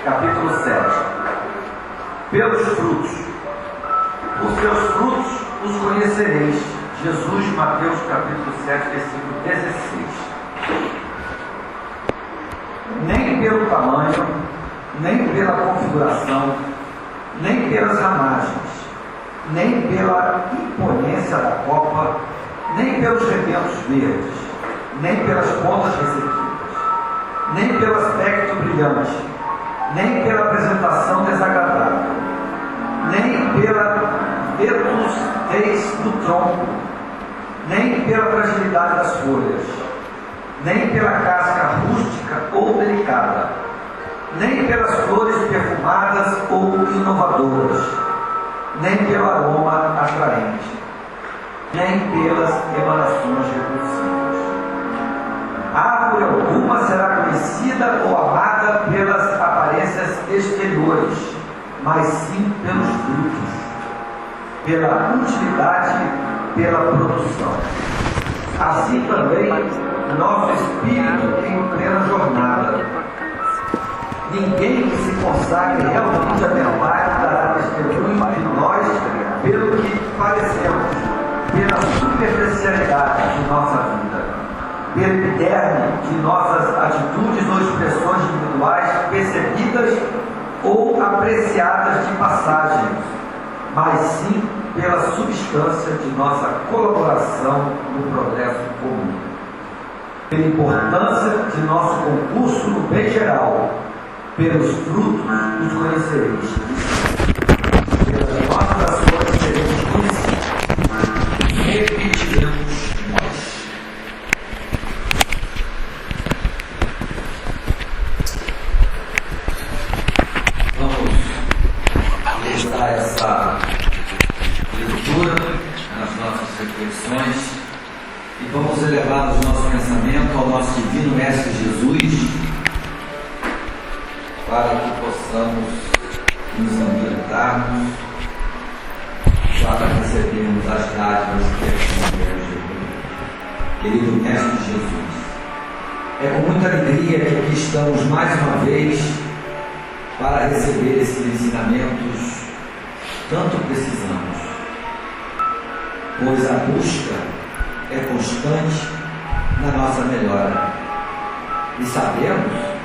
capítulo 7. Pelos frutos. Por seus frutos os conhecereis. Jesus, Mateus capítulo 7, versículo 16. Nem pelo tamanho, nem pela configuração, nem pelas ramagens, nem pela imponência da copa, nem pelos rebentos verdes, nem pelas pontas ressequidas, nem pelo aspecto brilhante, nem pela apresentação desagradável, nem pela vetustez do tronco, nem pela fragilidade das folhas, nem pela casca rústica ou delicada, nem pelas flores perfumadas ou inovadoras, nem pelo aroma atraente, nem pelas emanações repulsivas. Árvore alguma será conhecida ou amada pelas aparências exteriores, mas sim pelos frutos, pela utilidade, pela produção. Assim também nosso espírito em plena jornada. Ninguém que se consagre realmente à verdade dará testemunho de nós pelo que parecemos, pela superficialidade de nossa vida, pelo epiderme de nossas atitudes ou expressões individuais percebidas ou apreciadas de passagem, mas sim pela substância de nossa colaboração no progresso comum, pela importância de nosso concurso no bem geral. Pelos frutos os conhecereis. Pelas nossas ações seremos conhecidos. Repetiremos nós. Vamos registrar essa leitura nas nossas reflexões e vamos elevar o nosso pensamento ao nosso divino Mestre Jesus, para que possamos nos ambientarmos para recebermos as dádivas que recebemos de querido Mestre Jesus. É com muita alegria que aqui estamos mais uma vez para receber esses ensinamentos tanto precisamos, pois a busca é constante na nossa melhora e sabemos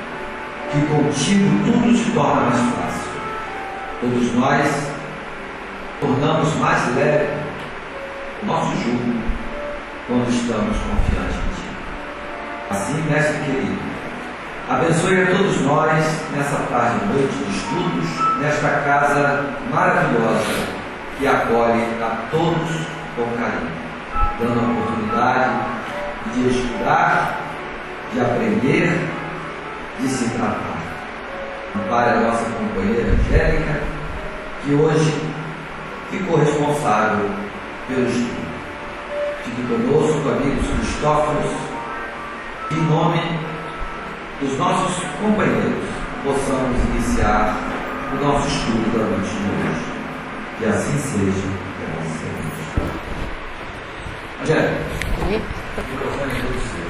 que contigo tudo se torna mais fácil. Todos nós tornamos mais leve o nosso jugo quando estamos confiantes em Ti. Assim, Mestre querido, abençoe a todos nós nessa tarde e noite de estudos, nesta casa maravilhosa que acolhe a todos com carinho, dando a oportunidade de estudar, de aprender, de se tratar. Ampare a nossa companheira Angélica, que hoje ficou responsável pelo estudo. Fique conosco, amigos Cristóforos, em nome dos nossos companheiros, possamos iniciar o nosso estudo da noite de hoje. Que assim seja, graças a Deus. Angélica, o microfone é todo seu.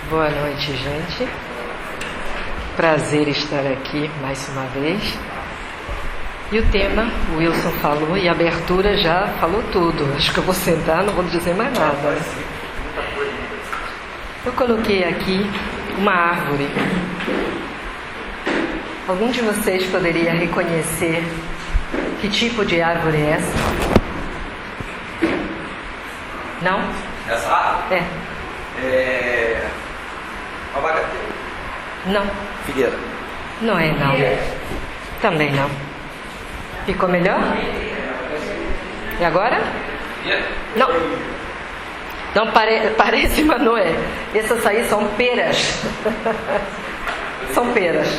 Boa noite, gente. Prazer estar aqui mais uma vez. E o tema, o Wilson falou, e a abertura já falou tudo. Acho que eu vou sentar, não vou dizer mais nada. Eu coloquei aqui uma árvore. Algum de vocês poderia reconhecer que tipo de árvore é essa? Não? Essa árvore? É. Abacateiro? Não. Figueira? Não é, não. Também não. Ficou melhor? E agora? Não. Não parece, mas não é. Essas aí são peras. São peras.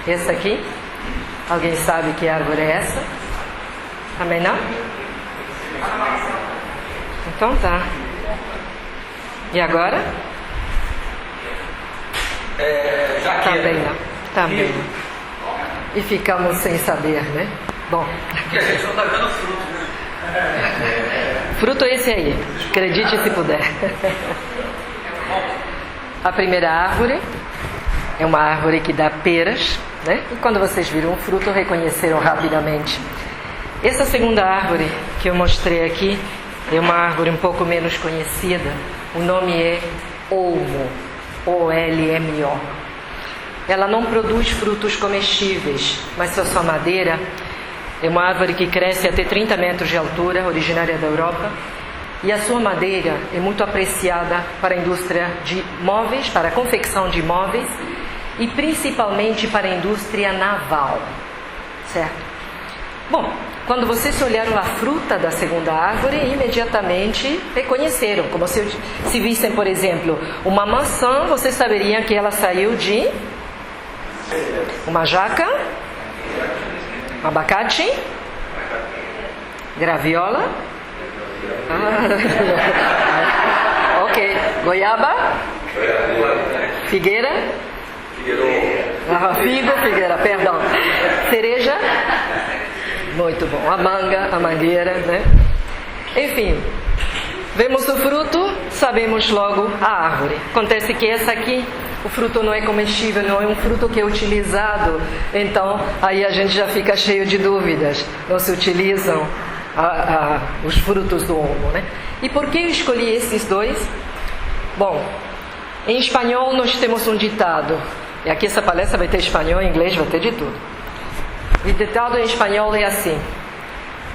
Essa aqui? Alguém sabe que árvore é essa? Também não? Então tá. E agora? Também não. Também não. E ficamos sem saber, né? Bom. Porque a gente não está vendo fruto, né? Fruto é esse aí, acredite se puder. A primeira árvore é uma árvore que dá peras, né? E quando vocês viram o fruto, reconheceram rapidamente. Essa segunda árvore que eu mostrei aqui é uma árvore um pouco menos conhecida. O nome é olmo, O-L-M-O. Ela não produz frutos comestíveis, mas a sua madeira é uma árvore que cresce até 30 metros de altura, originária da Europa. E a sua madeira é muito apreciada para a indústria de móveis, para a confecção de móveis e principalmente para a indústria naval, certo? Bom, quando vocês olharam a fruta da segunda árvore, imediatamente reconheceram. Como se vissem, por exemplo, uma maçã, vocês saberiam que ela saiu de uma jaca, abacate, graviola, ok, goiaba, figueira, figueira, perdão, cereja, muito bom, a manga, a mangueira, né? Enfim, vemos o fruto, sabemos logo a árvore. Acontece que essa aqui, o fruto não é comestível, não é um fruto que é utilizado. Então, aí a gente já fica cheio de dúvidas. Não se utilizam os frutos do olmo, né? E por que eu escolhi esses dois? Bom, em espanhol nós temos um ditado. E aqui essa palestra vai ter espanhol, inglês, vai ter de tudo. O ditado em espanhol é assim: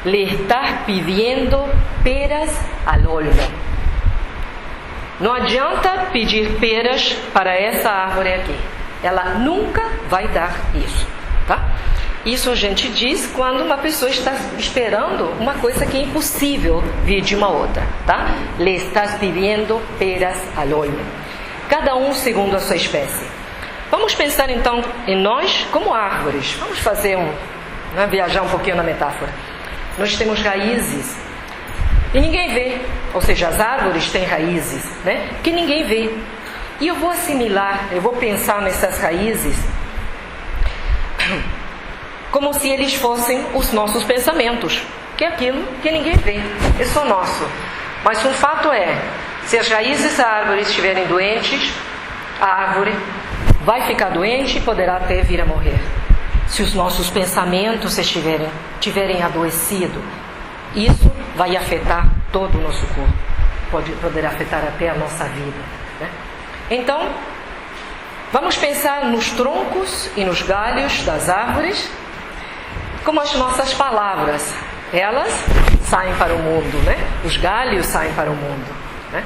le estás pidiendo peras al olmo. Não adianta pedir peras para essa árvore aqui. Ela nunca vai dar isso, tá? Isso a gente diz quando uma pessoa está esperando uma coisa que é impossível vir de uma outra, tá? Le estás pidiendo peras al olmo. Cada um segundo a sua espécie. Vamos pensar então em nós como árvores. Vamos fazer viajar um pouquinho na metáfora. Nós temos raízes e ninguém vê, ou seja, as árvores têm raízes, né? Que ninguém vê. E eu vou assimilar, eu vou pensar nessas raízes como se eles fossem os nossos pensamentos, que é aquilo que ninguém vê, é só nosso. Mas um fato é, se as raízes da árvore estiverem doentes, a árvore vai ficar doente e poderá até vir a morrer. Se os nossos pensamentos tiverem adoecido, isso vai afetar todo o nosso corpo, poderá afetar até a nossa vida, né? Então, vamos pensar nos troncos e nos galhos das árvores como as nossas palavras. Elas saem para o mundo, né? Os galhos saem para o mundo, né?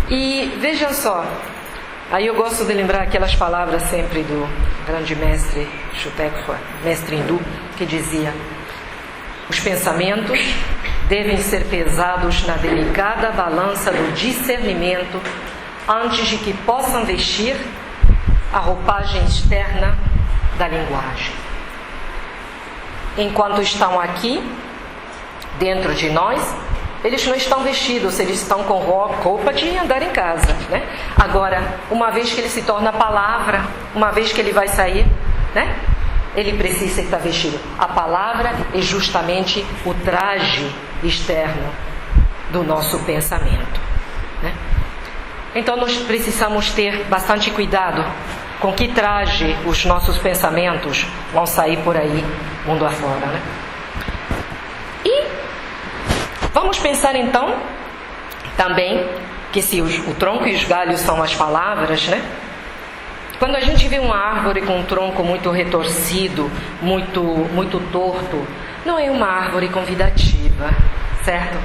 E vejam só, aí eu gosto de lembrar aquelas palavras sempre do grande mestre Chutekwa, mestre hindu, que dizia: os pensamentos devem ser pesados na delicada balança do discernimento antes de que possam vestir a roupagem externa da linguagem. Enquanto estão aqui, dentro de nós, eles não estão vestidos, eles estão com roupa de andar em casa, né? Agora, uma vez que ele se torna palavra, uma vez que ele vai sair, né? Ele precisa estar vestido. A palavra é justamente o traje externo do nosso pensamento, né? Então nós precisamos ter bastante cuidado com que traje os nossos pensamentos vão sair por aí, mundo afora, né? E vamos pensar então também que se o tronco e os galhos são as palavras, né? Quando a gente vê uma árvore com um tronco muito retorcido, muito torto, não é uma árvore convidativa, certo?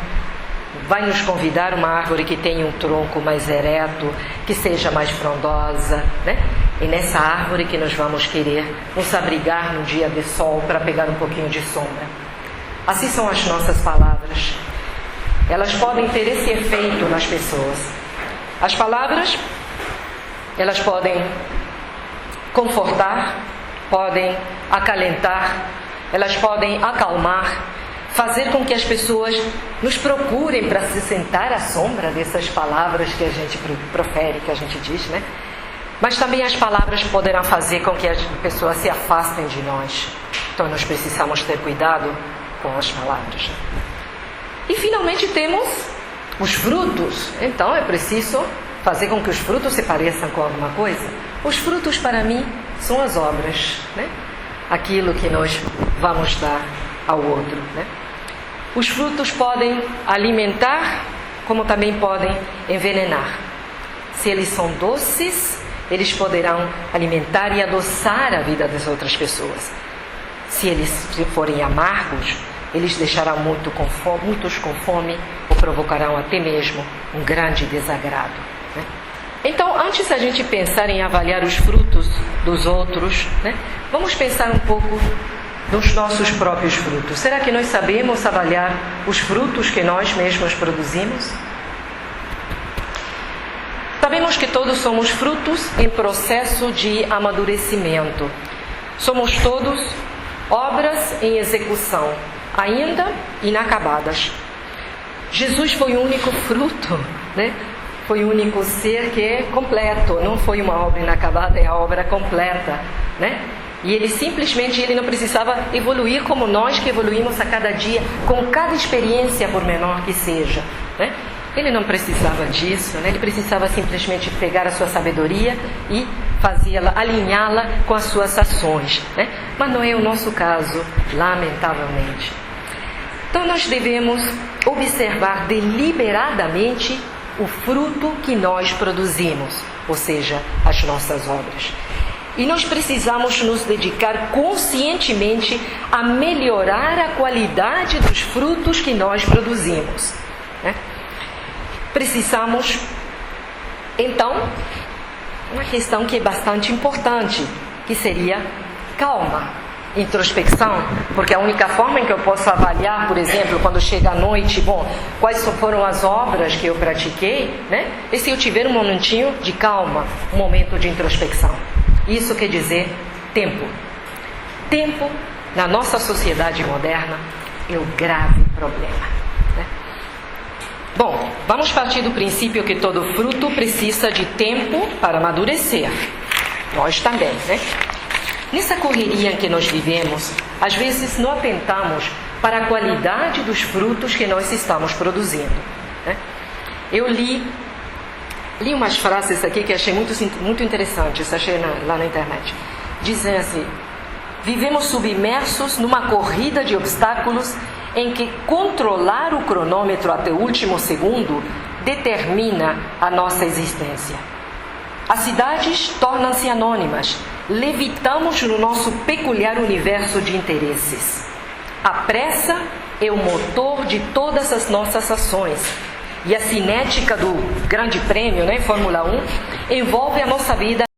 Vai nos convidar uma árvore que tenha um tronco mais ereto, que seja mais frondosa, né? E nessa árvore que nós vamos querer nos abrigar no dia de sol para pegar um pouquinho de sombra. Assim são as nossas palavras. Elas podem ter esse efeito nas pessoas. As palavras, elas podem confortar, podem acalentar, elas podem acalmar, fazer com que as pessoas nos procurem para se sentar à sombra dessas palavras que a gente profere, que a gente diz, né? Mas também as palavras poderão fazer com que as pessoas se afastem de nós. Então nós precisamos ter cuidado com as palavras. E finalmente temos os frutos. Então é preciso fazer com que os frutos se pareçam com alguma coisa. Os frutos para mim são as obras, né? Aquilo que nós vamos dar ao outro, né? Os frutos podem alimentar, como também podem envenenar. Se eles são doces, eles poderão alimentar e adoçar a vida das outras pessoas. Se eles forem amargos, eles deixarão muitos com fome ou provocarão até mesmo um grande desagrado, né? Então, antes da gente pensar em avaliar os frutos dos outros, né, vamos pensar um pouco nos nossos próprios frutos. Será que nós sabemos avaliar os frutos que nós mesmos produzimos? Sabemos que todos somos frutos em processo de amadurecimento. Somos todos obras em execução, ainda inacabadas. Jesus foi o único fruto, né? Foi o único ser que é completo, não foi uma obra inacabada, é a obra completa, né? E ele não precisava evoluir como nós que evoluímos a cada dia, com cada experiência, por menor que seja, né? Ele não precisava disso, né? Ele precisava simplesmente pegar a sua sabedoria e fazê-la, alinhá-la com as suas ações, né? Mas não é o nosso caso, lamentavelmente. Então nós devemos observar deliberadamente o fruto que nós produzimos, ou seja, as nossas obras. E nós precisamos nos dedicar conscientemente a melhorar a qualidade dos frutos que nós produzimos, né? Precisamos, então, uma questão que é bastante importante, que seria calma. Introspecção, porque a única forma em que eu posso avaliar, por exemplo, quando chega a noite, quais foram as obras que eu pratiquei, né? E se eu tiver um momentinho de calma, um momento de introspecção. Isso quer dizer tempo. Tempo, na nossa sociedade moderna, é o grave problema, né? Bom, vamos partir do princípio que todo fruto precisa de tempo para amadurecer. Nós também, né? Nessa correria em que nós vivemos, às vezes não atentamos para a qualidade dos frutos que nós estamos produzindo, né? Eu li umas frases aqui que achei muito interessantes, achei lá na internet. Dizem assim: vivemos submersos numa corrida de obstáculos em que controlar o cronômetro até o último segundo determina a nossa existência. As cidades tornam-se anônimas, levitamos no nosso peculiar universo de interesses. A pressa é o motor de todas as nossas ações. E a cinética do Grande Prêmio, né, Fórmula 1, envolve a nossa vida